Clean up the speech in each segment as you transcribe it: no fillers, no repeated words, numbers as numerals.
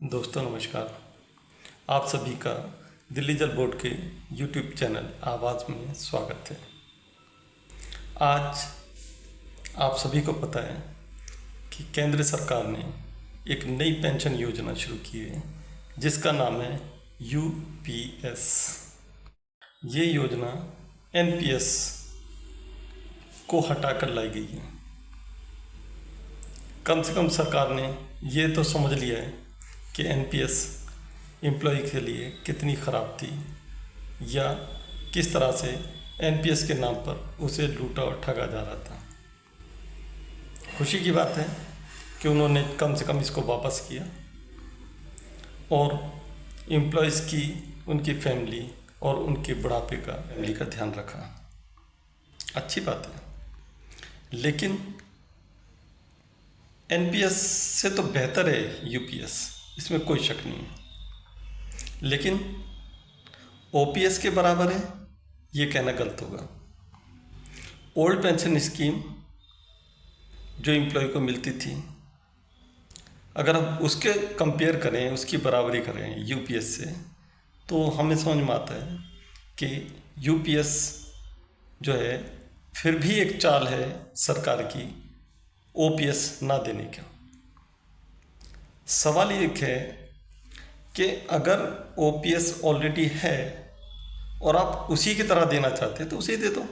दोस्तों नमस्कार। आप सभी का दिल्ली जल बोर्ड के यूट्यूब चैनल आवाज़ में स्वागत है। आज आप सभी को पता है कि केंद्र सरकार ने एक नई पेंशन योजना शुरू की है जिसका नाम है यूपीएस। ये योजना एनपीएस को हटाकर लाई गई है। कम से कम सरकार ने ये तो समझ लिया है कि एनपीएस एम्प्लॉय के लिए कितनी ख़राब थी या किस तरह से एनपीएस के नाम पर उसे लूटा और ठगा जा रहा था। खुशी की बात है कि उन्होंने कम से कम इसको वापस किया और एम्प्लॉयज़ की, उनकी फैमिली और उनके बुढ़ापे का फैमिली का ध्यान रखा। अच्छी बात है, लेकिन एनपीएस से तो बेहतर है यूपीएस, इसमें कोई शक नहीं है। लेकिन ओपीएस के बराबर है ये कहना गलत होगा। ओल्ड पेंशन स्कीम जो एम्प्लॉय को मिलती थी, अगर हम उसके कंपेयर करें, उसकी बराबरी करें यूपीएस से, तो हमें समझ में आता है कि यूपीएस जो है फिर भी एक चाल है सरकार की ओपीएस ना देने का। सवाल ये है कि अगर ओपीएस ऑलरेडी है और आप उसी की तरह देना चाहते हैं तो उसे दे दो।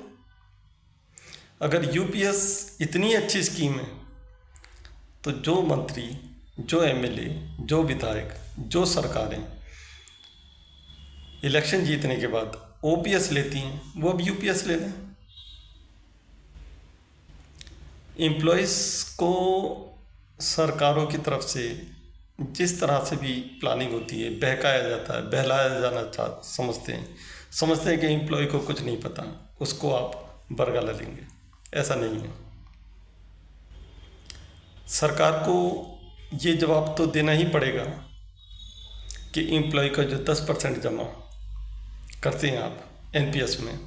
अगर यूपीएस इतनी अच्छी स्कीम है तो जो मंत्री, जो एमएलए, जो विधायक, जो सरकारें इलेक्शन जीतने के बाद ओपीएस लेती हैं वो अब यूपीएस ले लें। एम्प्लॉयज़ को सरकारों की तरफ से जिस तरह से भी प्लानिंग होती है, बहकाया जाता है, बहलाया जाना समझते हैं कि एम्प्लॉय को कुछ नहीं पता, उसको आप बरगला लेंगे। ऐसा नहीं है। सरकार को ये जवाब तो देना ही पड़ेगा कि एम्प्लॉय का जो 10% जमा करते हैं आप एनपीएस में,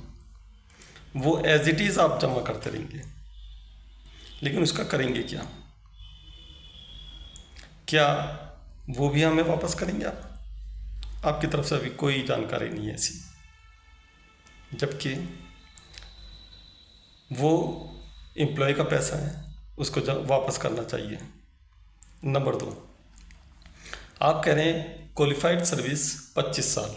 वो एज इट इज़ आप जमा करते रहेंगे। लेकिन उसका करेंगे क्या? क्या वो भी हमें वापस करेंगे आप? आपकी तरफ से अभी कोई जानकारी नहीं है ऐसी, जबकि वो एम्प्लॉय का पैसा है, उसको वापस करना चाहिए। नंबर 2, आप कह रहे हैं क्वालिफाइड सर्विस 25 साल।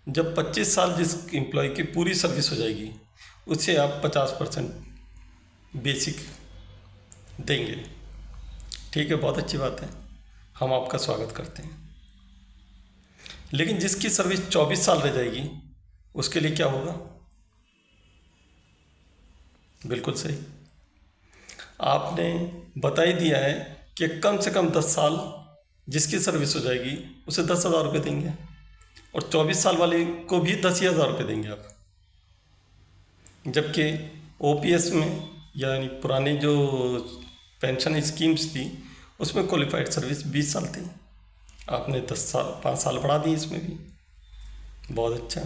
जब 25 साल जिस एम्प्लॉय की पूरी सर्विस हो जाएगी उसे आप 50% बेसिक देंगे। ठीक है, बहुत अच्छी बात है, हम आपका स्वागत करते हैं। लेकिन जिसकी सर्विस 24 साल रह जाएगी उसके लिए क्या होगा? बिल्कुल सही, आपने बता ही दिया है कि कम से कम 10 साल जिसकी सर्विस हो जाएगी उसे 10,000 रुपये देंगे और 24 साल वाले को भी 10,000 रुपये देंगे आप। जबकि ओपीएस में, यानी पुरानी जो पेंशन स्कीम्स थी, उसमें क्वालिफाइड सर्विस 20 साल थी। आपने 5 साल बढ़ा दी इसमें भी, बहुत अच्छा।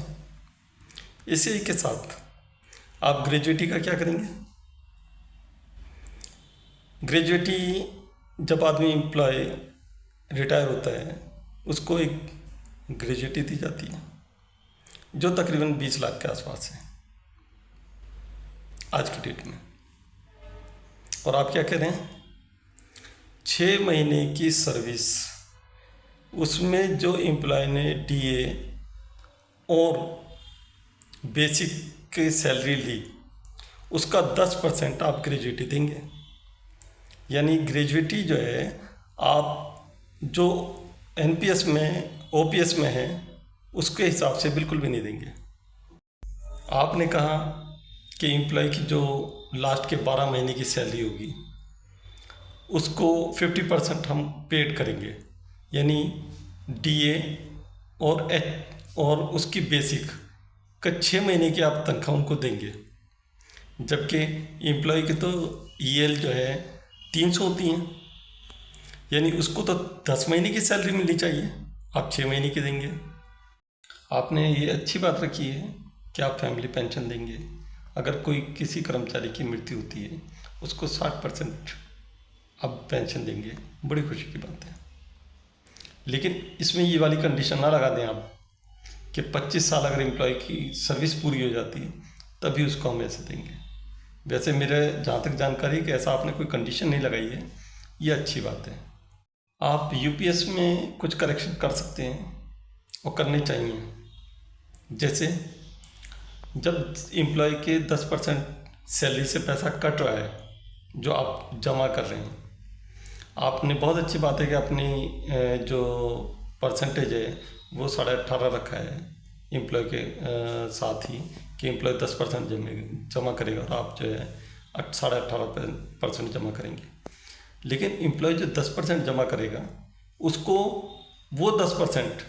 इसी के साथ आप ग्रेजुएटी का क्या करेंगे? ग्रेजुएटी जब आदमी एम्प्लॉय रिटायर होता है उसको एक ग्रेजुएटी दी जाती है जो तकरीबन 20 लाख के आसपास है आज की डेट में। और आप क्या कह रहे हैं? 6 महीने की सर्विस, उसमें जो एम्प्लॉय ने डीए और बेसिक की सैलरी ली उसका 10% आप ग्रेजुएटी देंगे। यानी ग्रेजुएटी जो है आप जो एनपीएस में, ओपीएस में है, उसके हिसाब से बिल्कुल भी नहीं देंगे। आपने कहा कि एम्प्लॉय की जो लास्ट के 12 महीने की सैलरी होगी उसको 50% हम पेड करेंगे, यानी डीए और उसकी बेसिक का 6 महीने की आप तनख्वाह उनको देंगे। जबकि एम्प्लॉय की तो ईएल जो है 300 होती हैं, यानी उसको तो 10 महीने की सैलरी मिलनी चाहिए, आप 6 महीने की देंगे। आपने ये अच्छी बात रखी है कि आप फैमिली पेंशन देंगे। अगर कोई किसी कर्मचारी की मृत्यु होती है उसको 60% आप पेंशन देंगे, बड़ी खुशी की बात है। लेकिन इसमें ये वाली कंडीशन ना लगा दें आप कि 25 साल अगर एम्प्लॉय की सर्विस पूरी हो जाती है तभी उसको हम ऐसे देंगे। वैसे मेरे जहाँ तक जानकारी है कि ऐसा आपने कोई कंडीशन नहीं लगाई है, ये अच्छी बात है। आप यूपीएस में कुछ करेक्शन कर सकते हैं और करने चाहिए। जैसे जब एम्प्लॉय के 10% सैलरी से पैसा कट रहा है जो आप जमा कर रहे हैं, आपने बहुत अच्छी बात है कि अपनी जो परसेंटेज है वो 18.5 रखा है एम्प्लॉय के साथ ही, कि एम्प्लॉय 10% जमा करेगा और आप जो है 18.5% जमा करेंगे। लेकिन एम्प्लॉय जो 10% जमा करेगा उसको वो 10%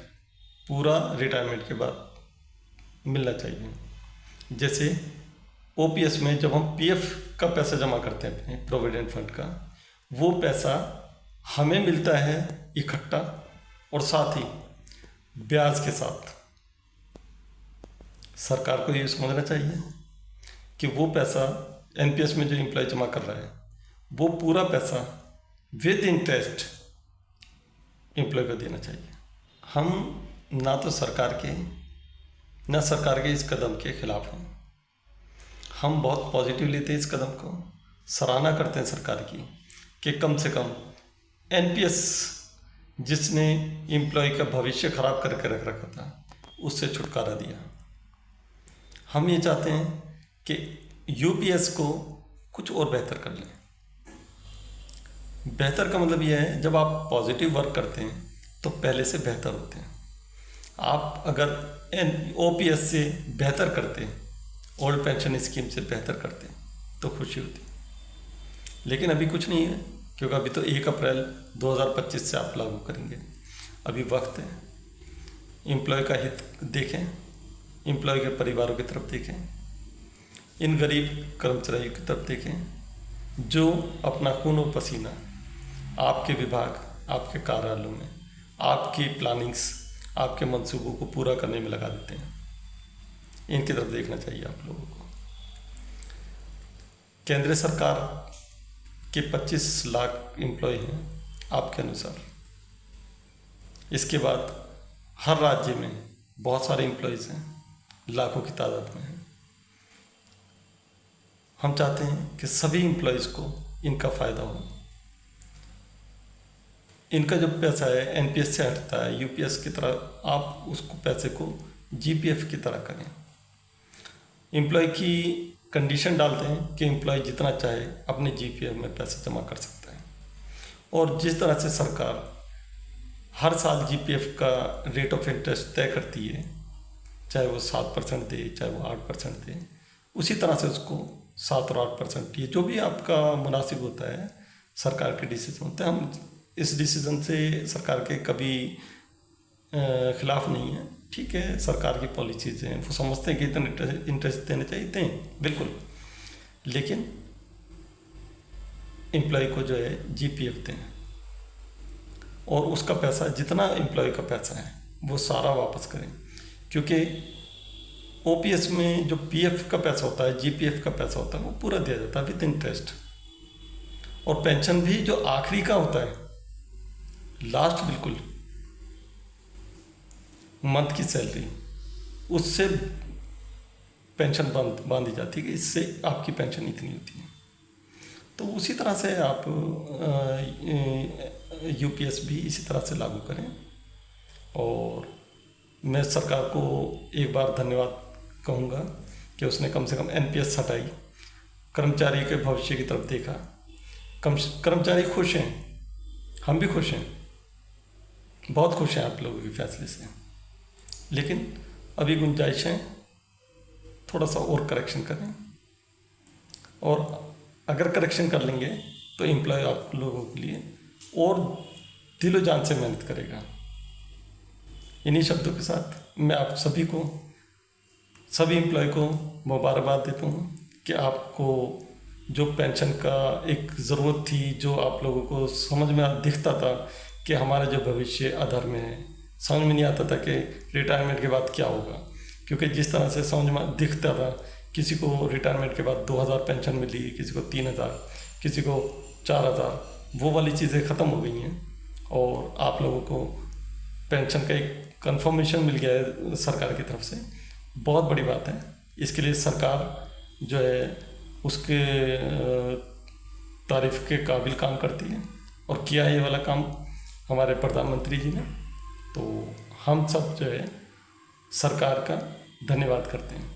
पूरा रिटायरमेंट के बाद मिलना चाहिए। जैसे ओपीएस में जब हम पीएफ का पैसा जमा करते हैं अपने प्रोविडेंट फंड का, वो पैसा हमें मिलता है इकट्ठा और साथ ही ब्याज के साथ। सरकार को ये समझना चाहिए कि वो पैसा एनपीएस में जो एम्प्लॉय जमा कर रहा है वो पूरा पैसा विद इंटरेस्ट एम्प्लॉय को देना चाहिए। हम ना तो सरकार के इस कदम के खिलाफ हैं, हम बहुत पॉजिटिव लेते हैं इस कदम को, सराहना करते हैं सरकार की कि कम से कम एनपीएस जिसने एम्प्लॉय का भविष्य खराब करके रख रखा था उससे छुटकारा दिया। हम ये चाहते हैं कि यूपीएस को कुछ और बेहतर कर लें। बेहतर का मतलब यह है जब आप पॉजिटिव वर्क करते हैं तो पहले से बेहतर होते हैं। आप अगर ओपीएस से बेहतर करते, ओल्ड पेंशन स्कीम से बेहतर करते तो खुशी होती, लेकिन अभी कुछ नहीं है क्योंकि अभी तो 1 अप्रैल 2025 से आप लागू करेंगे। अभी वक्त है, एम्प्लॉय का हित देखें, एम्प्लॉय के परिवारों की तरफ देखें, इन गरीब कर्मचारियों की तरफ देखें जो अपना खून और पसीना आपके विभाग, आपके कार्यालयों में, आपकी प्लानिंग्स, आपके मंसूबों को पूरा करने में लगा देते हैं। इनकी तरफ देखना चाहिए आप लोगों को। केंद्र सरकार के 25 लाख एम्प्लॉय हैं आपके अनुसार। इसके बाद हर राज्य में बहुत सारे एम्प्लॉयज़ हैं, लाखों की तादाद में हैं। हम चाहते हैं कि सभी एम्प्लॉयज़ को इनका फ़ायदा हो। इनका जो पैसा है एनपीएस से हटता है यूपीएस की तरह, आप उसको पैसे को जीपीएफ की तरह करें। एम्प्लॉय की कंडीशन डालते हैं कि एम्प्लॉय जितना चाहे अपने जीपीएफ में पैसा जमा कर सकता है, और जिस तरह से सरकार हर साल जीपीएफ का रेट ऑफ इंटरेस्ट तय करती है, चाहे वो 7% दे चाहे वो 8% दे, उसी तरह से उसको 7 और 8% ये जो भी आपका मुनासिब होता है सरकार के डिसीजन होते हैं। हम इस डिसीजन से सरकार के कभी खिलाफ नहीं है, ठीक है, सरकार की पॉलिसीज़ हैं, वो समझते हैं कि इतना इंटरेस्ट देने चाहिए, दें बिल्कुल, लेकिन एम्प्लॉय को जो है जीपीएफ दें और उसका पैसा जितना एम्प्लॉय का पैसा है वो सारा वापस करें। क्योंकि ओपीएस में जो पीएफ का पैसा होता है, जीपीएफ का पैसा होता है, वो पूरा दिया जाता है विद इंटरेस्ट, और पेंशन भी जो आखिरी का होता है, लास्ट बिल्कुल मंथ की सैलरी, उससे पेंशन बांधी जाती है कि इससे आपकी पेंशन इतनी होती है। तो उसी तरह से आप यूपीएस भी इसी तरह से लागू करें। और मैं सरकार को एक बार धन्यवाद कहूँगा कि उसने कम से कम एनपीएस हटाई, कर्मचारी के भविष्य की तरफ देखा। कर्मचारी खुश हैं, हम भी खुश हैं, बहुत खुश हैं आप लोगों के फैसले से, लेकिन अभी गुंजाइश है थोड़ा सा और करेक्शन करें, और अगर करेक्शन कर लेंगे तो एम्प्लॉय आप लोगों के लिए और दिलो जान से मेहनत करेगा। इन्हीं शब्दों के साथ मैं आप सभी एम्प्लॉय को मुबारकबाद देता हूँ कि आपको जो पेंशन का एक ज़रूरत थी, जो आप लोगों को समझ में दिखता था कि हमारा जो भविष्य अधर में है, समझ में नहीं आता था कि रिटायरमेंट के बाद क्या होगा, क्योंकि जिस तरह से समझ में दिखता था, किसी को रिटायरमेंट के बाद 2000 पेंशन मिली, किसी को 3000, किसी को 4000, वो वाली चीज़ें ख़त्म हो गई हैं और आप लोगों को पेंशन का एक कंफर्मेशन मिल गया है सरकार की तरफ से, बहुत बड़ी बात है। इसके लिए सरकार जो है उसके तारीफ के काबिल काम करती है, और किया ये वाला काम हमारे प्रधानमंत्री जी ने। तो हम सब जो है सरकार का धन्यवाद करते हैं।